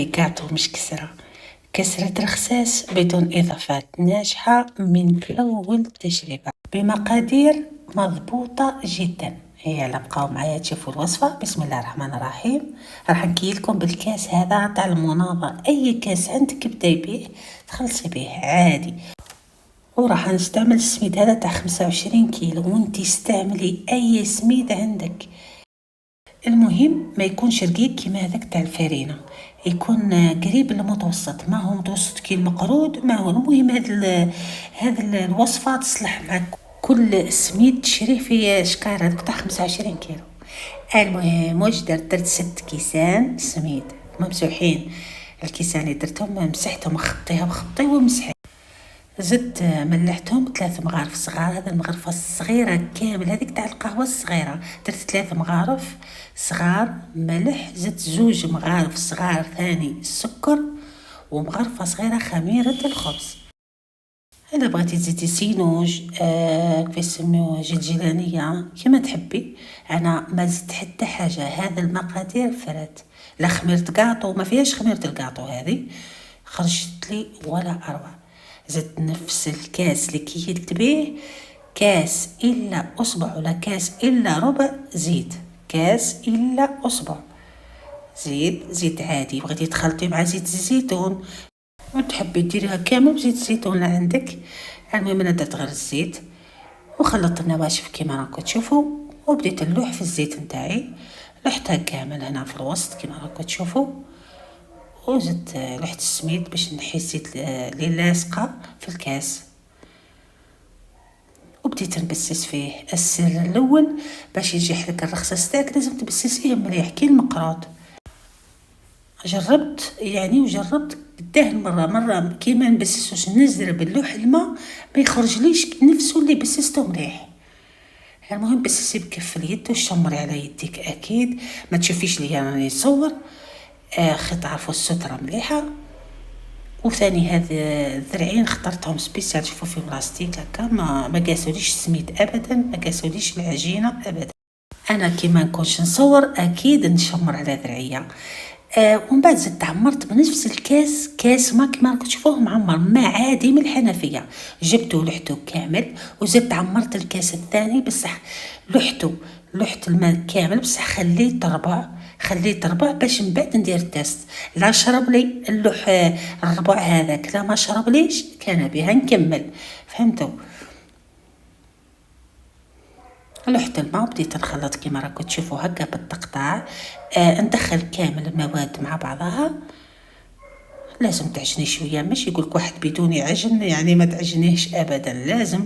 جاتو مش كسرة، كسرة رخساس بدون إضافات، ناجحة من أول تجربة بمقادير مضبوطة جدا. يلا بقاو معايا تشوفوا الوصفة. بسم الله الرحمن الرحيم. راح نكيلكم بالكاس هذا تاع المناضة، أي كاس عندك بداي بيه تخلصي بيه عادي. وراح نستعمل السميد هذا تاع 25 كيلو، وانتي استعملي أي سميد عندك، المهم ما يكونش رقيق كيما هذاك تاع الفرينه، يكون قريب للمتوسط، ما هو متوسط كي المقرود، ما هو المهم هذا الوصفه تصلح مع كل سميد تشريه في شكار هذاك تاع 25 كيلو. المهم واش درت 6 كيسان سميد ممسوحين، الكيسان اللي درتهم مسحتهم خطيها بخطي ومسحي، زدت ملحتهم 3 مغارف صغار، هذا المغرفة الصغيرة كامل هذيك تاع القهوة الصغيرة، درت 3 مغارف صغار ملح، زدت 2 مغارف صغار ثاني السكر، ومغرفة صغيرة خميرة الخبز. انا بغيتي تزيدي سينوج كيف يسميوه جلجلانية كيما تحبي، انا ما زدت حتى حاجة، هذا المقادير فرات، لا خميرة قاطو ما فيهاش خميرة القاطو هذه، خرجت لي ولا اروع. زدت نفس الكاس اللي كيلت بيه، كاس الا اصبع ولا كاس الا ربع، زيت كاس الا اصبع زيت عادي، بغيتي تخلطي مع زيت الزيتون وتحبي ديريها كامل بزيت الزيتون اللي عندك. المهم انا درت غير الزيت وخلطت النواشف كيما راكم تشوفوا، وبديت نلوح في الزيت نتاعي، لحتها كامل هنا في الوسط كيما راكم تشوفوا، وزدت لحت السميد باش نحي الزيت اللي لاصقه في الكاس، وبديت نبسس فيه. السر الاول باش ينجح لك الرخصه تاعك لازم تبسسيه مليح كي المقراط. جربت وجربت قداه مرة كيما نبسسوش نزرب اللوح الماء ما يخرجليش نفسه اللي بسسته مليح. المهم بسسي بكف اليد وشمري على يديك اكيد، ما تشوفيش لي راني نصور، خيط عرفوا السترة مليحة. وثاني هذا الذرعين اخترتهم سبيسيال، شوفوا في بلاستيك هكا، ما قاسوليش السميد ابدا، ما قاسوليش العجينه ابدا. انا كيما نكونش نصور اكيد نشمر على ذرعيه. ومن بعد زدت عمرت بنفس الكاس، كاس ما كما راكم تشوفوه معمر ماء عادي من الحنفيه، جبته لحته كامل، وزدت عمرت الكاس الثاني بصح لحت الماء كامل بصح خليت ربع باش من بعد ندير التست، لا شرب لي اللوح الربع هذاك، لا ما شرب ليش كان بها نكمل، فهمتوا؟ لحت الماء وبديت نخلط كيما راكم تشوفوا هكا بالتقطاع. ندخل كامل المواد مع بعضها، لازم تعجني شويه، ماشي يقولك واحد بدون يعجن يعني ما تعجنيهش ابدا، لازم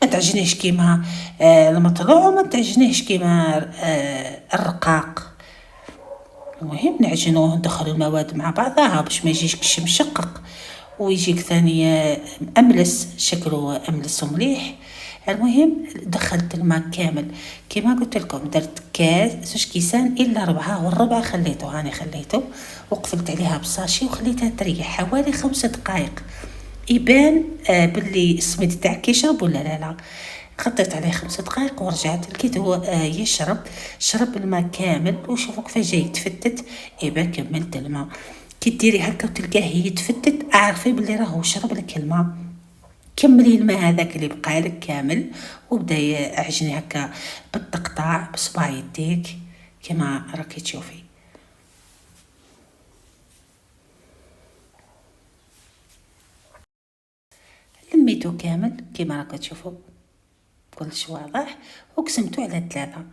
ما تعجنيهش كيما المطلوع، وما تعجنيهش كيما الرقاق. المهم نعجنوه، ندخل المواد مع بعضها باش ما يجيش مشقق ويجيك ثاني املس، شكله املس ومليح. المهم دخلت الماء كامل كما قلت لكم، درت كاس 2 كيسان الا ربعها، والربع خليته وقفلت عليها بصاشي وخليتها تريح حوالي 5 دقائق، يبان باللي السميد تاعك يشرب ولا لا. خطيت عليه 5 دقائق ورجعت لقيته شرب الماء كامل، وشوفوا كيف جاي يتفتت، يبقى كملت الماء. كي ديري هكا وتلقاه يتفتت اعرفي بلي راهو شرب لك الماء، كملي الماء هذاك اللي بقى لك كامل، وبدا اعجني هكا بالتقطاع بصباع يديك كما راكي تشوفي. لميتو كامل كما راكم تشوفوا كلش واضح، وقسمته على 3،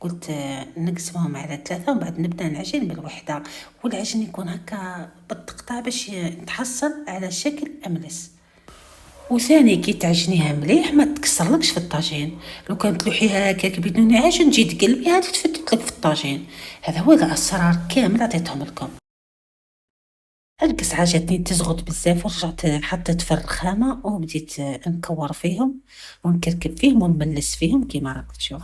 قلت نقسمهم على 3 ومن بعد نبدا نعجن بالوحده، والعجن يكون هكا بالتقطاع باش نتحصل على شكل املس. وثاني كي تعجنيها مليح ما تكسرلكش في الطاجين، لو كانت تلوحيها هكاك بدون عجن تجي تقلبيها تتفتت لك في الطاجين. هذا هو الاسرار كامل عطيتهم لكم. القصعة جاتني تزغط بزاف ورجعت حطيت في الرخامة وبديت نكور فيهم ونكركب فيهم ونملس فيهم كيما راك تشوف.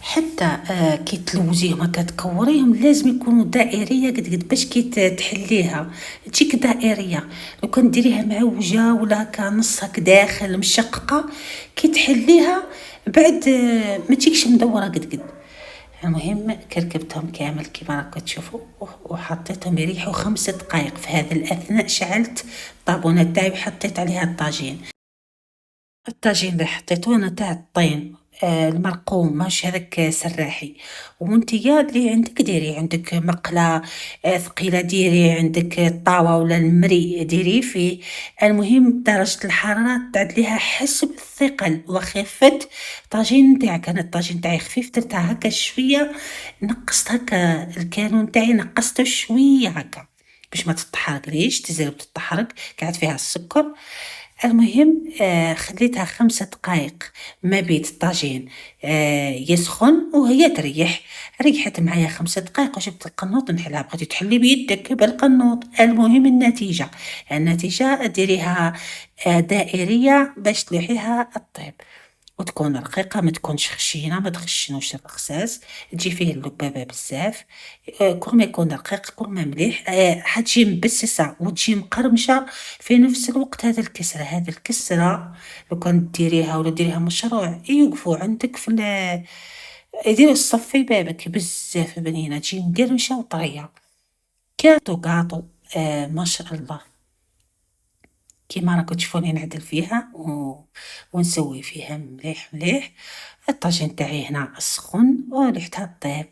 حتى كي تلوزيهم هكا تكوريهم لازم يكونوا دائريه قد باش كي تحليها تجيك دائريه، لو كان ديريها معوجه ولا هكا نصها داخل مشققه كي تحليها بعد ما تجيكش مدوره قد. المهم كركبتهم كامل كيما راكم تشوفوا، وحطيتهم يريحوا 5 دقائق. في هذا الأثناء شعلت الطابونة تاعي وحطيت عليها الطاجين. الطاجين اللي حطيته انا تاع الطين المرقوم، ماشي هذاك سراحي. وانتيا اللي عندك ديري، عندك مقله ثقيله ديري، عندك الطاوه ولا المري ديري فيه. المهم درجه الحراره تعدليها حسب الثقل وخفه الطاجين نتاعك. انا الطاجين تاعي خفيف، درتها هكا شويه، نقصت هكا الكانون تاعي، نقصته شويه هكا باش ما تتحرقليش، تزرب تتحرق، قاعد فيها السكر. المهم خليتها 5 دقائق ما بين الطاجين يسخن وهي تريح. ريحت معايا 5 دقائق وجبت القنوط نحلها. بغيتي تحلي بيدك بالقنوط. المهم النتيجة ديريها دائرية باش تلوحيها الطيب، وتكون رقيقة، ما تكونش خشينة، ما تخشنوش الرخصاص، تجي فيه اللبابة بزاف. كل ما يكون رقيق كل ما مليح. حتجي مبسسة وتجي مقرمشة في نفس الوقت. هذه الكسرة لو كان ديريها ولا ديريها مشروع يوقفوا عندك في يديروا الصفي بابك بزاف بنينة، تجي مقرمشة وطرية. كاطو ما شاء الله. كيما راكم تشوفوني نعدل فيها ونسوي فيها مليح مليح. الطاجين تاعي هنا سخن وريحتها طيب.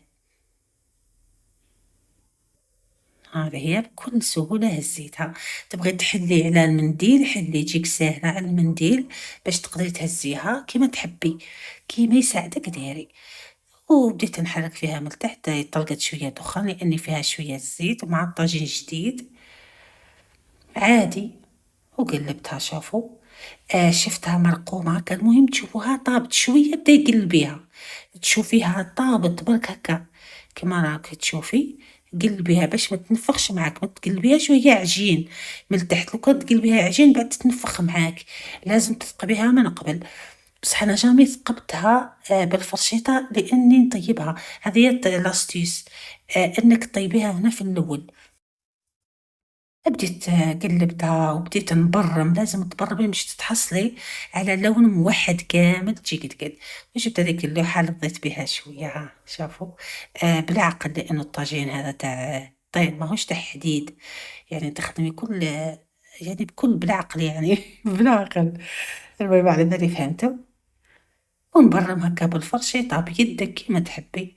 هذه هي بكل سهولة هزيتها. تبغي تحلي على المنديل حلي، يجيك ساهلة على المنديل باش تقدري تهزيها كيما تحبي، كيما يساعدك ديري. وبديت نحرك فيها من تحت، طلقت شوية دخان لأني فيها شوية زيت، ومع الطاجين جديد عادي. وقلبتها شوفوا. شفتها مرقومة هكا. المهم تشوفوها طابت شوية، بدا يقلبيها، تشوفيها طابت برك هكا كما راك تشوفي. قلبيها باش ما تنفخش معاك، ما تقلبيهاش وهي عجين من التحت. لو كنت تقلبيها عجين بعد تنفخ معاك، لازم تثقبيها من قبل. بصح انا جامي ثقبتها بالفرشيطه لاني نطيبها. هذه هي لاستيس، انك تطيبيها هنا في الاول. بديت قلبتها وبديت نبرم. لازم تبرمي باش تتحصلي على لون موحد كامل، تجي قد وجبت هذيك اللوحة لضيت بها شوية. ها شافوا بالعقل، لأنه الطاجين هذا تاع طين ماهوش تاع حديد، يعني تخدمي كل يعني بكل بالعقل يعني بالعقل. المهم على بالي فهمتوا. ونبرم هكا بالفرشيطة بيدك كيما تحبي.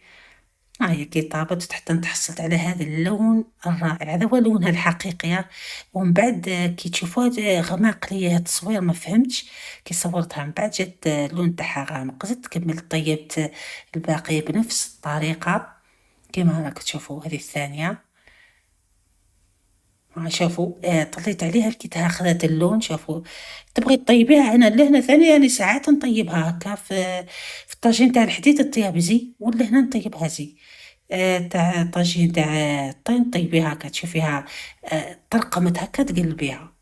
هي كي طابت حتى تحصلت على هذا اللون الرائع. هذا هو لونها الحقيقي. ومن بعد كي تشوفوها غماق ليا التصوير ما فهمتش. كي صورتها من بعد جات اللون تاعها غامق، زدت كملت طيبت الباقي بنفس الطريقة كما راك تشوفوا. هذه الثانية شوفوا طليت عليها لقيتها اخذت اللون. شوفوا تبغي تطيبيها هنا لهنا ثانية، يعني ساعات نطيبها هكا في الطاجين تاع الحديد الطياب زي، ولا هنا نطيبها زي تاع الطاجين تاع الطين. طيبيها هكا تشوفيها طرقمت هكا تقلبيها،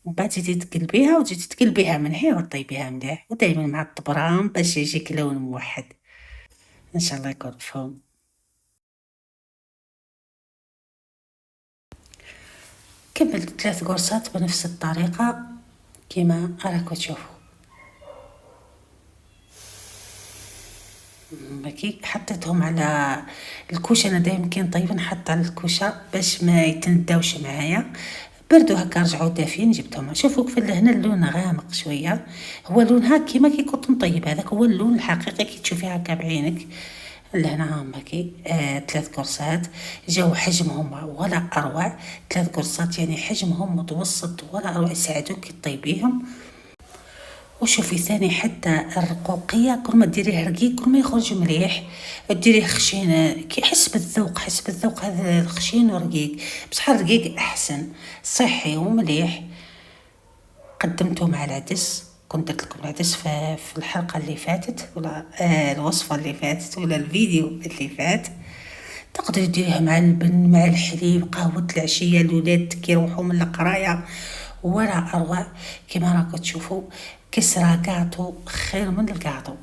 ومن بعد تزيدي تقلبيها وتزيدي تقلبيها من هنا وتطيبيها مليح، ودايما مع الطبرام باش يجيك لون موحد. ان شاء الله يكون مفهوم. كملت 3 قرصات بنفس الطريقة كما راكم تشوفوا. هكي حطيتهم على الكوشه. انا دايما كي نطيب نحط على الكوشه باش ما يتنداوش معايا. بردوا هكا رجعوا دافين، جبتهم. شوفوا كيف هنا اللون غامق شويه، هو لونها كيما كي كنت نطيب. هذاك هو اللون الحقيقي كي تشوفيه هكا بعينك. لهنا هم هكي 3 قرصات جاو حجمهم ولا اروع. 3 قرصات يعني حجمهم متوسط ولا اروع، يساعدوك تطيبيهم. وشوفي ثاني حتى الرقوقية كل ما ديريه رقيق كل ما يخرج مليح. ديريه خشين كي حسب الذوق، حسب الذوق. هذا الخشين ورقيق، بصح الرقيق احسن صحي ومليح. قدمته مع العدس. كنت درت لكم العدس في الحلقة اللي فاتت، ولا الوصفة اللي فاتت، ولا الفيديو اللي فات. تقدري ديريها مع اللبن، مع الحليب، قهوة العشية. الولاد كي يروحوا من القراية ولا اروع. كما راكم تشوفوا كسرة قاطو خير من القاطو.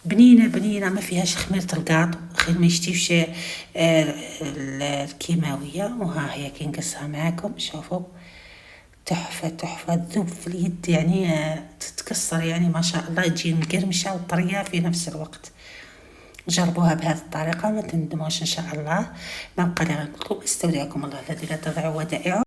بنينة بنينة ما فيهاش خميرة القاطو، خير ما يشتيش الكيماوية. وها هي كي نقصها معاكم شوفوا تحفة تحفة، تذوب في اليد يعني تتكسر يعني ما شاء الله، تجي مقرمشة وطرية في نفس الوقت. جربوها بهذه الطريقة ما تندموش إن شاء الله. ما بقى لي غير نقول لكم استودعكم الله الذي لا تضيع ودائعه.